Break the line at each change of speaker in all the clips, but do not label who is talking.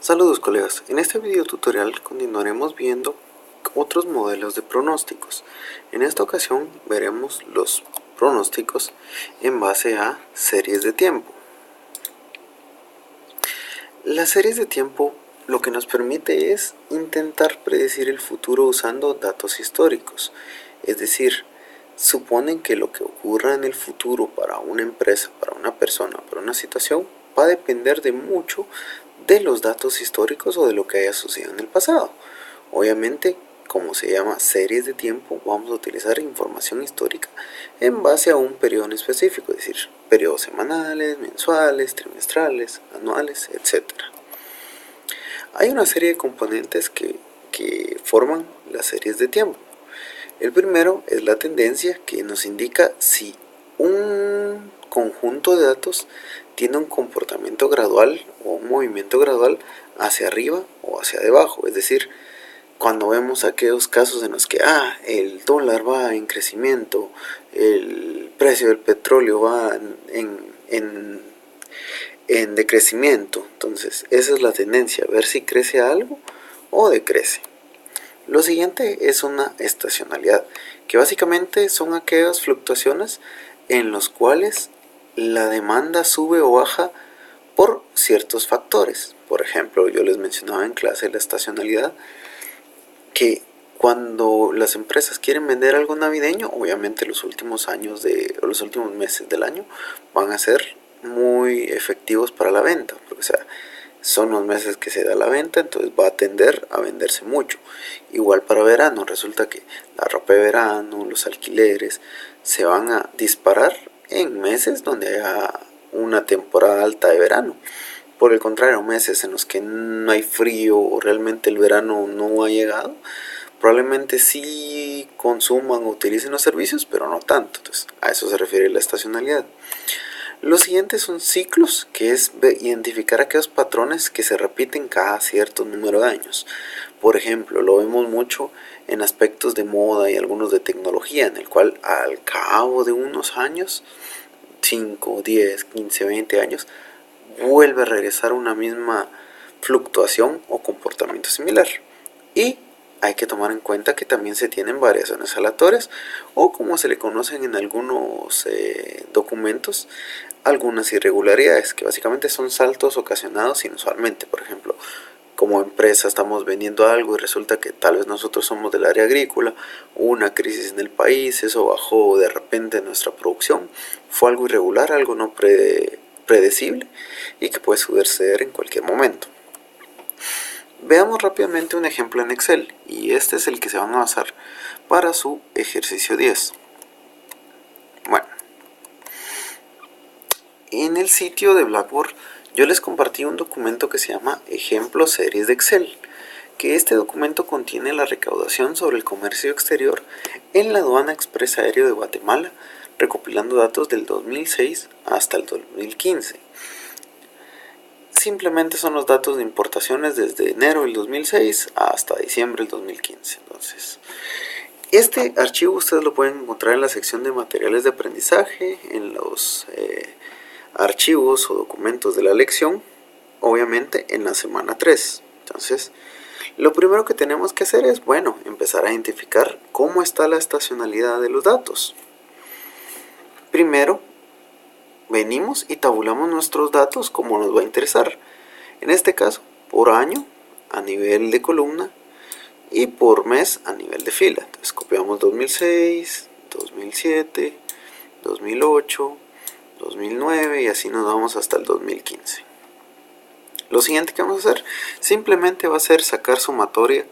Saludos colegas, en este video tutorial continuaremos viendo otros modelos de pronósticos. En esta ocasión veremos los pronósticos en base a series de tiempo. Las series de tiempo lo que nos permite es intentar predecir el futuro usando datos históricos, es decir, suponen que lo que ocurra en el futuro para una empresa, para una persona, para una situación, va a depender de mucho de los datos históricos o de lo que haya sucedido en el pasado. Obviamente, como se llama series de tiempo, vamos a utilizar información histórica en base a un periodo en específico, es decir, periodos semanales, mensuales, trimestrales, anuales, etc. Hay una serie de componentes que forman las series de tiempo. El primero es la tendencia, que nos indica si un conjunto de datos tiene un comportamiento gradual o un movimiento gradual hacia arriba o hacia debajo. Es decir, cuando vemos aquellos casos en los que el dólar va en crecimiento, el precio del petróleo va en decrecimiento, entonces esa es la tendencia, ver si crece algo o decrece. Lo siguiente es una estacionalidad, que básicamente son aquellas fluctuaciones en los cuales la demanda sube o baja por ciertos factores. Por ejemplo, yo les mencionaba en clase la estacionalidad, que cuando las empresas quieren vender algo navideño, obviamente los últimos meses del año van a ser muy efectivos para la venta, porque son los meses que se da la venta, entonces va a tender a venderse mucho. Igual para verano, resulta que la ropa de verano, los alquileres se van a disparar en meses donde haya una temporada alta de verano. Por el contrario, meses en los que no hay frío o realmente el verano no ha llegado, probablemente sí consuman o utilicen los servicios, pero no tanto. Entonces, a eso se refiere la estacionalidad. Los siguientes son ciclos, que es identificar aquellos patrones que se repiten cada cierto número de años. Por ejemplo, lo vemos mucho en aspectos de moda y algunos de tecnología, en el cual al cabo de unos años, 5, 10, 15, 20 años, vuelve a regresar una misma fluctuación o comportamiento similar. Y hay que tomar en cuenta que también se tienen variaciones aleatorias, o como se le conocen en algunos documentos, algunas irregularidades, que básicamente son saltos ocasionados inusualmente. Por ejemplo, como empresa estamos vendiendo algo y resulta que tal vez nosotros somos del área agrícola, hubo una crisis en el país, eso bajó de repente nuestra producción, fue algo irregular, algo no predecible y que puede suceder en cualquier momento. Veamos rápidamente un ejemplo en Excel, y este es el que se van a basar para su ejercicio 10. Bueno, en el sitio de Blackboard yo les compartí un documento que se llama Ejemplo Series de Excel, que este documento contiene la recaudación sobre el comercio exterior en la Aduana Express Aéreo de Guatemala, recopilando datos del 2006 hasta el 2015. Simplemente son los datos de importaciones desde enero del 2006 hasta diciembre del 2015. Entonces, este archivo ustedes lo pueden encontrar en la sección de materiales de aprendizaje, en los archivos o documentos de la lección, obviamente en la semana 3. Entonces, lo primero que tenemos que hacer es, empezar a identificar cómo está la estacionalidad de los datos. Primero, venimos y tabulamos nuestros datos como nos va a interesar. En este caso, por año a nivel de columna y por mes a nivel de fila. Entonces copiamos 2006, 2007, 2008, 2009 y así nos vamos hasta el 2015. Lo siguiente que vamos a hacer simplemente va a ser sacar sumatoria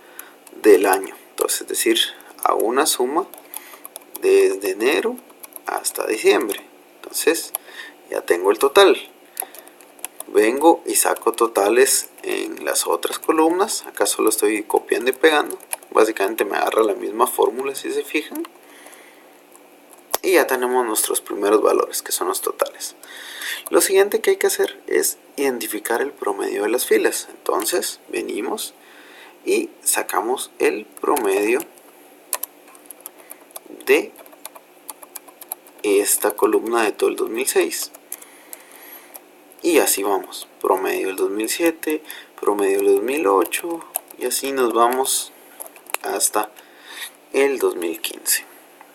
del año. Entonces, es decir, hago una suma desde enero hasta diciembre. Entonces, ya tengo el total. Vengo y saco totales en las otras columnas. Acá solo estoy copiando y pegando. Básicamente me agarra la misma fórmula, si se fijan. Y ya tenemos nuestros primeros valores, que son los totales. Lo siguiente que hay que hacer es identificar el promedio de las filas. Entonces venimos y sacamos el promedio de esta columna de todo el 2006. y así vamos, promedio del 2007, promedio del 2008 y así nos vamos hasta el 2015.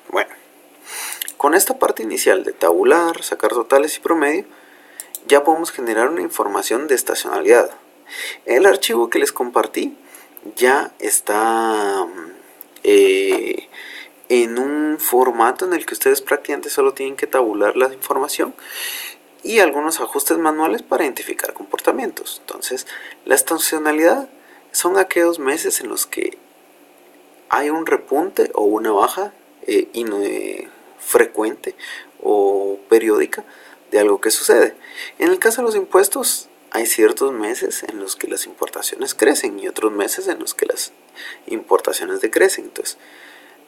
Bueno, con esta parte inicial de tabular, sacar totales y promedio, ya podemos generar una información de estacionalidad. El archivo que les compartí ya está en un formato en el que ustedes prácticamente solo tienen que tabular la información y algunos ajustes manuales para identificar comportamientos. Entonces, la estacionalidad son aquellos meses en los que hay un repunte o una baja frecuente o periódica de algo que sucede. En el caso de los impuestos, hay ciertos meses en los que las importaciones crecen y otros meses en los que las importaciones decrecen. Entonces,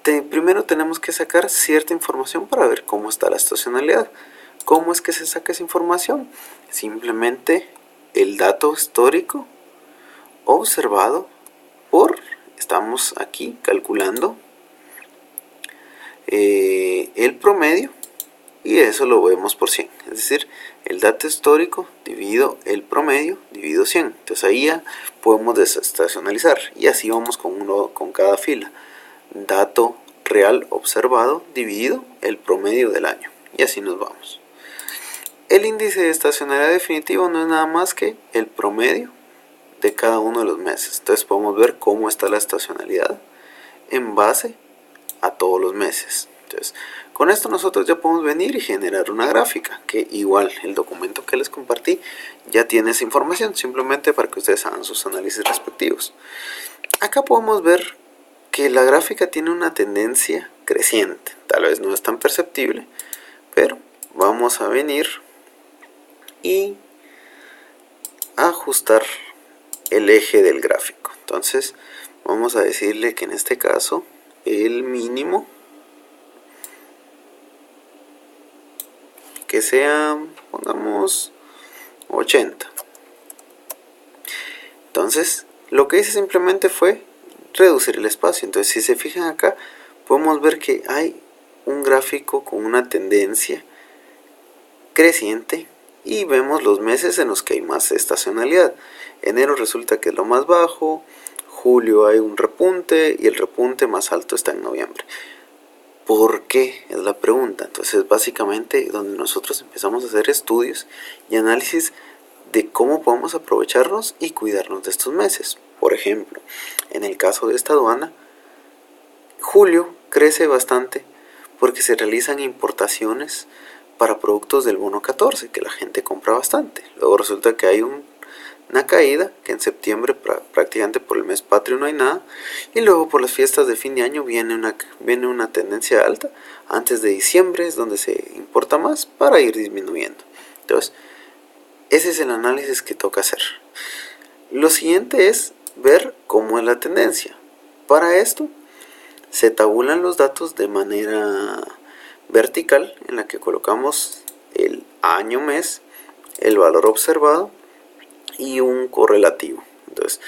primero tenemos que sacar cierta información para ver cómo está la estacionalidad. ¿Cómo es que se saca esa información? Simplemente el dato histórico observado estamos aquí calculando el promedio y eso lo vemos por 100, es decir, el dato histórico dividido el promedio dividido 100. Entonces ahí ya podemos desestacionalizar y así vamos con cada fila. Dato real observado dividido el promedio del año y así nos vamos. El índice de estacionalidad definitivo no es nada más que el promedio de cada uno de los meses. Entonces podemos ver cómo está la estacionalidad en base a todos los meses. Entonces, con esto nosotros ya podemos venir y generar una gráfica, que igual el documento que les compartí ya tiene esa información, simplemente para que ustedes hagan sus análisis respectivos. Acá podemos ver que la gráfica tiene una tendencia creciente, tal vez no es tan perceptible, pero vamos a venir y ajustar el eje del gráfico. Entonces vamos a decirle que en este caso el mínimo que sea, pongamos 80. Entonces lo que hice simplemente fue reducir el espacio. Entonces si se fijan acá podemos ver que hay un gráfico con una tendencia creciente y vemos los meses en los que hay más estacionalidad. Enero resulta que es lo más bajo, julio hay un repunte y el repunte más alto está en noviembre. ¿Por qué? Es la pregunta. Entonces básicamente donde nosotros empezamos a hacer estudios y análisis de cómo podemos aprovecharnos y cuidarnos de estos meses. Por ejemplo, en el caso de esta aduana, julio crece bastante porque se realizan importaciones para productos del bono 14 que la gente compra bastante. Luego resulta que hay una caída, que en septiembre prácticamente por el mes patrio no hay nada, y luego por las fiestas de fin de año viene una tendencia alta. Antes de diciembre es donde se importa más para ir disminuyendo. Entonces ese es el análisis que toca hacer. Lo siguiente es ver cómo es la tendencia. Para esto se tabulan los datos de manera vertical, en la que colocamos el año, mes, el valor observado y un correlativo. Entonces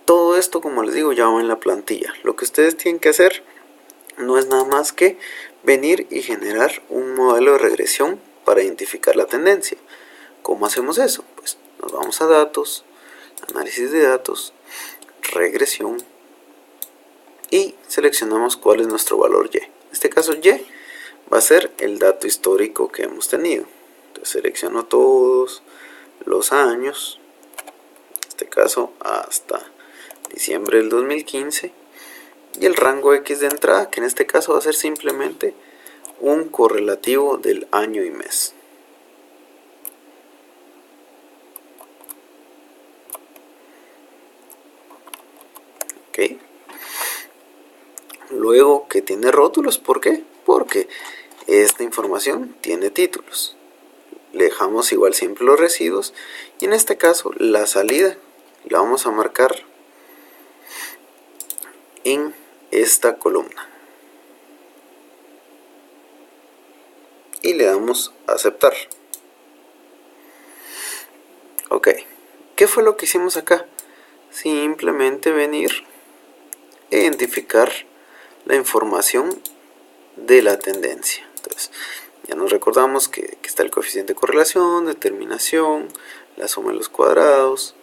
todo esto, como les digo, ya va en la plantilla. Lo que ustedes tienen que hacer no es nada más que venir y generar un modelo de regresión para identificar la tendencia. ¿Cómo hacemos eso? Pues nos vamos a datos, análisis de datos, regresión y seleccionamos cuál es nuestro valor Y. En este caso Y va a ser el dato histórico que hemos tenido. Entonces selecciono todos los años, en este caso hasta diciembre del 2015, y el rango X de entrada, que en este caso va a ser simplemente un correlativo del año y mes. ¿Ok? Luego, que tiene rótulos, ¿por qué? Porque esta información tiene títulos. Le dejamos igual siempre los residuos y en este caso la salida la vamos a marcar en esta columna y le damos a aceptar. Ok, ¿qué fue lo que hicimos acá? Simplemente venir e identificar la información de la tendencia. Entonces Ya nos recordamos que está el coeficiente de correlación, determinación, la suma de los cuadrados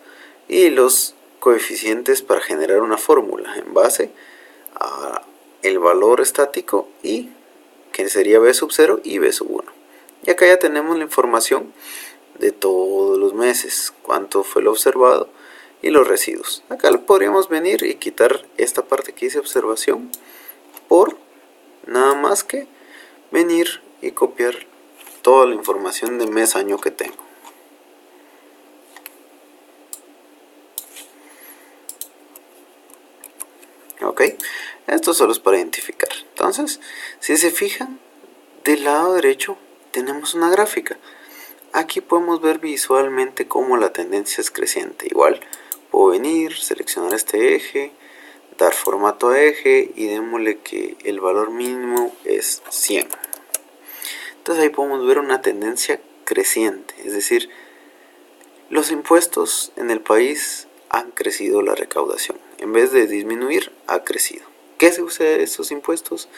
y los coeficientes para generar una fórmula en base a el valor estático y que sería B sub 0 y B sub 1. Y acá ya tenemos la información de todos los meses, cuánto fue lo observado y los residuos. Acá podríamos venir y quitar esta parte que dice observación por nada más que venir y copiar toda la información de mes año que tengo. Ok, esto solo es para identificar. Entonces, si se fijan, del lado derecho tenemos una gráfica. Aquí podemos ver visualmente cómo la tendencia es creciente. Igual puedo venir, seleccionar este eje, dar formato a eje y démosle que el valor mínimo es 100. Entonces ahí podemos ver una tendencia creciente, es decir, los impuestos en el país han crecido la recaudación. En vez de disminuir, ha crecido. ¿Qué se usa de estos impuestos?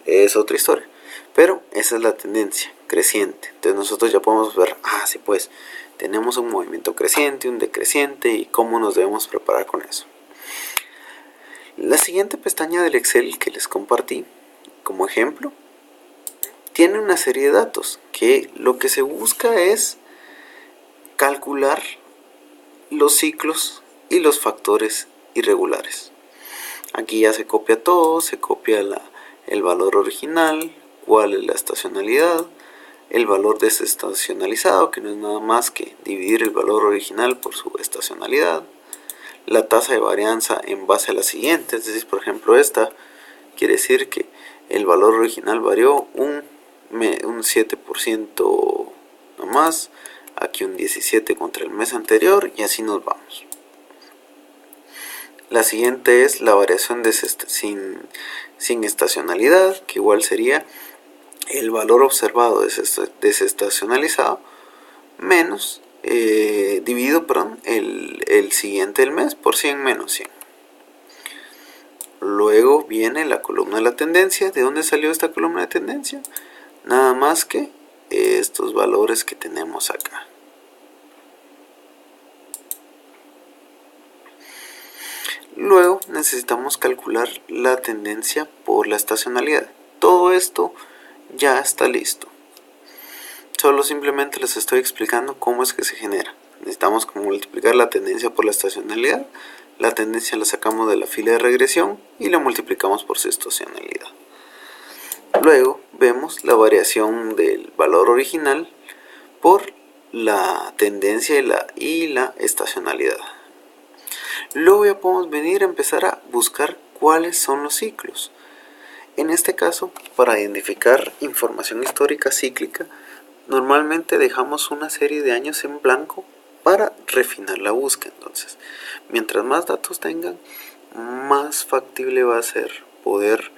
Es otra historia. Pero esa es la tendencia, creciente. Entonces nosotros ya podemos ver, sí pues, tenemos un movimiento creciente, un decreciente y cómo nos debemos preparar con eso. La siguiente pestaña del Excel que les compartí como ejemplo tiene una serie de datos que lo que se busca es calcular los ciclos y los factores irregulares. Aquí ya se copia todo, se copia el valor original, cuál es la estacionalidad, el valor desestacionalizado, que no es nada más que dividir el valor original por su estacionalidad, la tasa de varianza en base a la siguiente, es decir, por ejemplo esta quiere decir que el valor original varió un 7% nomás, aquí un 17% contra el mes anterior y así nos vamos. La siguiente es la variación sin estacionalidad, que igual sería el valor observado desestacionalizado menos dividido el siguiente del mes por 100 menos 100. Luego viene la columna de la tendencia. ¿De dónde salió esta columna de tendencia? Nada más que estos valores que tenemos acá. Luego necesitamos calcular la tendencia por la estacionalidad. Todo esto ya está listo. Solo simplemente les estoy explicando cómo es que se genera. Necesitamos multiplicar la tendencia por la estacionalidad. La tendencia la sacamos de la fila de regresión y la multiplicamos por su estacionalidad. Luego vemos la variación del valor original por la tendencia y la estacionalidad. Luego ya podemos venir a empezar a buscar cuáles son los ciclos. En este caso, para identificar información histórica cíclica, normalmente dejamos una serie de años en blanco para refinar la búsqueda. Entonces, mientras más datos tengan, más factible va a ser poder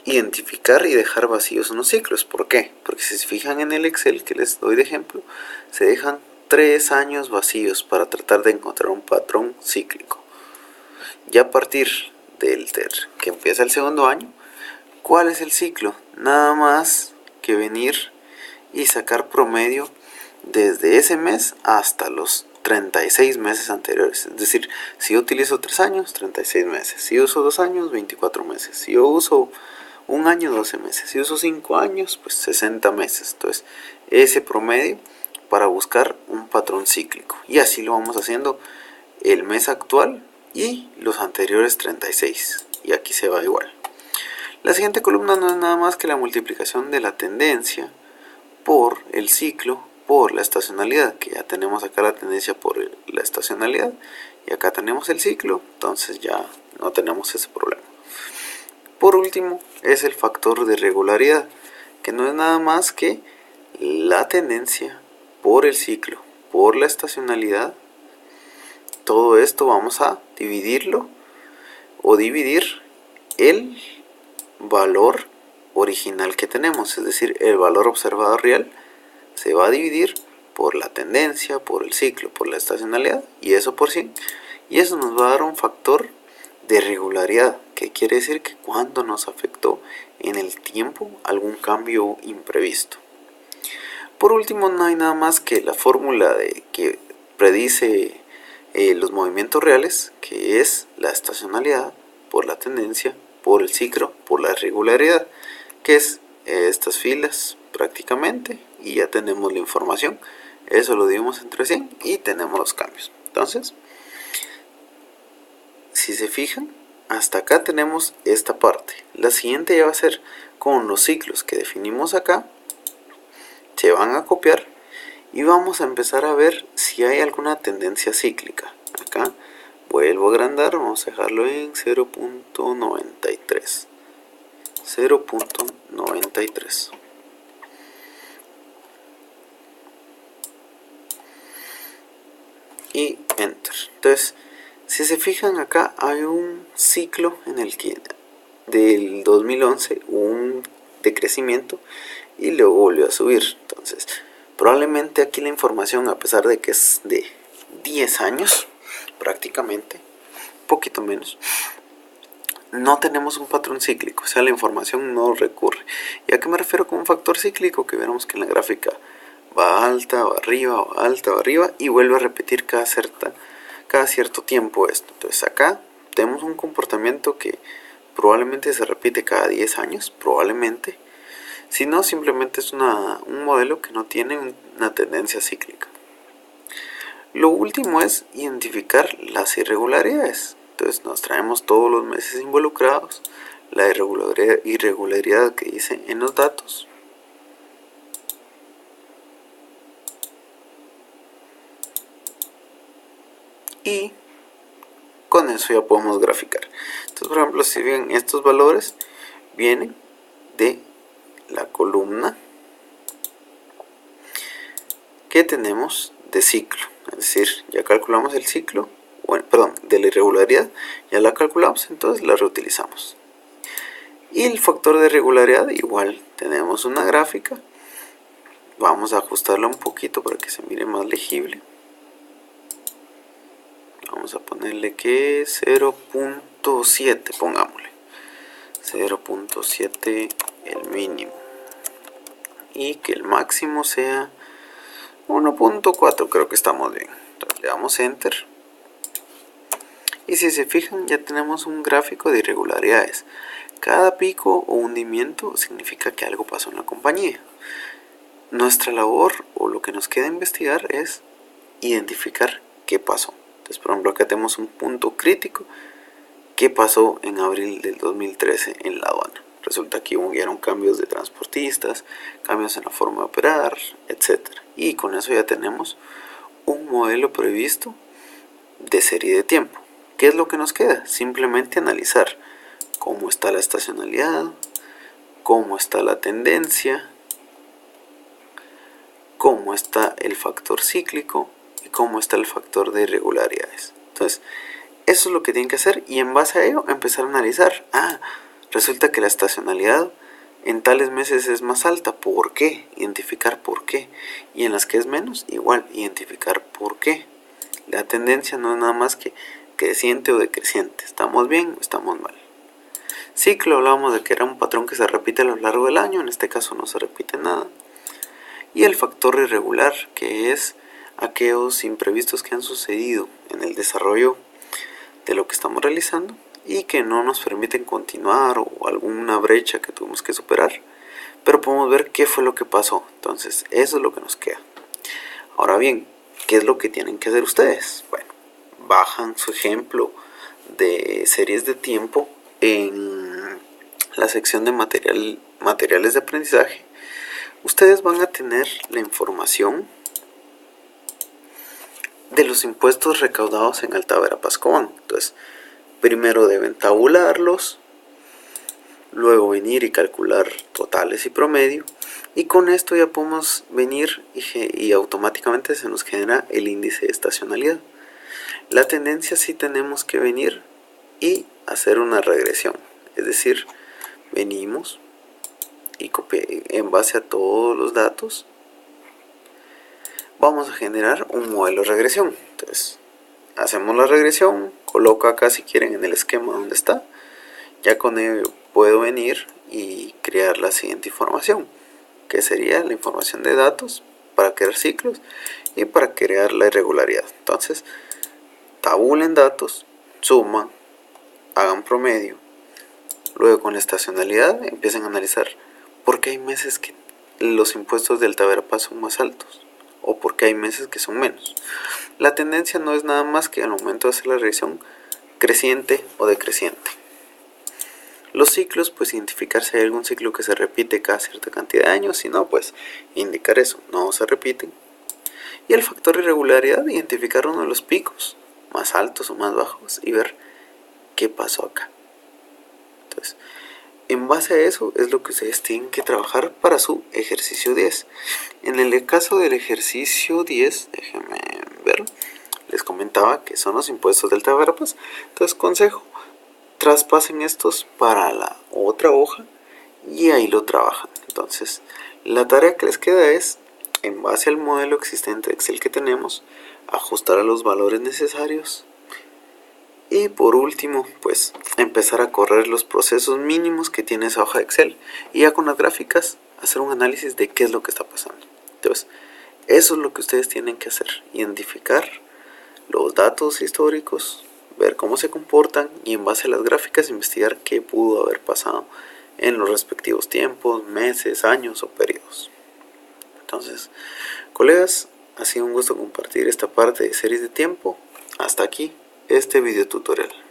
identificar y dejar vacíos unos ciclos. ¿Por qué? Porque si se fijan en el Excel que les doy de ejemplo, se dejan 3 años vacíos para tratar de encontrar un patrón cíclico. Ya a partir del que empieza el segundo año, ¿cuál es el ciclo? Nada más que venir y sacar promedio desde ese mes hasta los 36 meses anteriores. Es decir, si yo utilizo 3 años, 36 meses. Si yo uso 2 años, 24 meses. Si yo uso 1 año, 12 meses. Si uso 5 años, pues 60 meses. Entonces, ese promedio para buscar un patrón cíclico. Y así lo vamos haciendo el mes actual y los anteriores 36. Y aquí se va igual. La siguiente columna no es nada más que la multiplicación de la tendencia por el ciclo por la estacionalidad, que ya tenemos acá la tendencia por la estacionalidad y acá tenemos el ciclo, entonces ya no tenemos ese problema. Por último es el factor de regularidad, que no es nada más que la tendencia por el ciclo por la estacionalidad. Todo esto vamos a dividirlo o dividir el valor original que tenemos, es decir, el valor observado real se va a dividir por la tendencia, por el ciclo, por la estacionalidad y eso por 100, y eso nos va a dar un factor de regularidad. que quiere decir que cuando nos afectó en el tiempo algún cambio imprevisto. Por último, no hay nada más que la fórmula que predice los movimientos reales, que es la estacionalidad por la tendencia, por el ciclo, por la irregularidad, que es estas filas prácticamente, y ya tenemos la información. Eso lo dividimos entre 100 y tenemos los cambios. Entonces, si se fijan, hasta acá tenemos esta parte. La siguiente ya va a ser con los ciclos que definimos acá, se van a copiar y vamos a empezar a ver si hay alguna tendencia cíclica. Acá vuelvo a agrandar, vamos a dejarlo en 0.93. 0.93. Y enter. Entonces, si se fijan acá hay un ciclo en el que del 2011 hubo un decrecimiento y luego volvió a subir. Entonces, probablemente aquí la información, a pesar de que es de 10 años prácticamente, un poquito menos, no tenemos un patrón cíclico, o sea, la información no recurre. ¿Y a qué me refiero con un factor cíclico? Que veremos que en la gráfica va alta, va arriba, va alta, va arriba y vuelve a repetir cada cierto tiempo esto. Entonces acá tenemos un comportamiento que probablemente se repite cada 10 años, probablemente. Si no, simplemente es un modelo que no tiene una tendencia cíclica. Lo último es identificar las irregularidades. Entonces nos traemos todos los meses involucrados, la irregularidad que dice en los datos. Y con eso ya podemos graficar. Entonces, por ejemplo, si ven, estos valores vienen de la columna que tenemos de ciclo, es decir, ya calculamos el ciclo, bueno, perdón, de la irregularidad, ya la calculamos, entonces la reutilizamos. Y el factor de irregularidad, igual, tenemos una gráfica, vamos a ajustarla un poquito para que se mire más legible. Vamos a ponerle que 0.7, pongámosle 0.7 el mínimo y que el máximo sea 1.4, creo que estamos bien. Entonces le damos enter y si se fijan ya tenemos un gráfico de irregularidades. Cada pico o hundimiento significa que algo pasó en la compañía. Nuestra labor o lo que nos queda investigar es identificar qué pasó. Entonces, por ejemplo, acá tenemos un punto crítico. ¿Qué pasó en abril del 2013 en la aduana? Resulta que hubieron cambios de transportistas, cambios en la forma de operar, etc. Y con eso ya tenemos un modelo previsto de serie de tiempo. ¿Qué es lo que nos queda? Simplemente analizar cómo está la estacionalidad, cómo está la tendencia, cómo está el factor cíclico y cómo está el factor de irregularidades. Entonces, eso es lo que tienen que hacer y en base a ello empezar a analizar. Resulta que la estacionalidad en tales meses es más alta. ¿Por qué? Identificar por qué. Y en las que es menos, igual, identificar por qué. La tendencia no es nada más que creciente o decreciente. ¿Estamos bien o estamos mal? Ciclo, hablábamos de que era un patrón que se repite a lo largo del año. En este caso no se repite nada. Y el factor irregular, que es aquellos imprevistos que han sucedido en el desarrollo de lo que estamos realizando y que no nos permiten continuar o alguna brecha que tuvimos que superar, pero podemos ver qué fue lo que pasó. Entonces eso es lo que nos queda. Ahora bien, ¿qué es lo que tienen que hacer ustedes? Bueno, bajan su ejemplo de series de tiempo en la sección de materiales de aprendizaje. Ustedes van a tener la información de los impuestos recaudados en Alta Verapaz Cobán. Entonces, primero deben tabularlos, luego venir y calcular totales y promedio, y con esto ya podemos venir y automáticamente se nos genera el índice de estacionalidad. La tendencia sí tenemos que venir y hacer una regresión, es decir, venimos y en base a todos los datos vamos a generar un modelo de regresión. Entonces hacemos la regresión, coloco acá si quieren en el esquema donde está Ya con ello puedo venir y crear la siguiente información, que sería la información de datos para crear ciclos y para crear la irregularidad. Entonces, tabulen datos, suman, hagan promedio. Luego con la estacionalidad empiecen a analizar por qué hay meses que los impuestos del Taberapaz son más altos o por qué hay meses que son menos. La tendencia no es nada más que al momento de hacer la revisión creciente o decreciente. Los ciclos, pues identificar si hay algún ciclo que se repite cada cierta cantidad de años, si no, pues indicar eso, no se repiten. Y el factor irregularidad, identificar uno de los picos más altos o más bajos y ver qué pasó acá. Entonces, en base a eso es lo que ustedes tienen que trabajar para su ejercicio 10. En el caso del ejercicio 10, déjenme verlo, les comentaba que son los impuestos del Taberapaz. Entonces, consejo, traspasen estos para la otra hoja y ahí lo trabajan. Entonces, la tarea que les queda es, en base al modelo existente de Excel que tenemos, ajustar a los valores necesarios. Y por último, pues empezar a correr los procesos mínimos que tiene esa hoja de Excel. Y ya con las gráficas, hacer un análisis de qué es lo que está pasando. Entonces, eso es lo que ustedes tienen que hacer. Identificar los datos históricos, ver cómo se comportan y en base a las gráficas investigar qué pudo haber pasado en los respectivos tiempos, meses, años o periodos. Entonces, colegas, ha sido un gusto compartir esta parte de series de tiempo. Hasta aquí este video tutorial.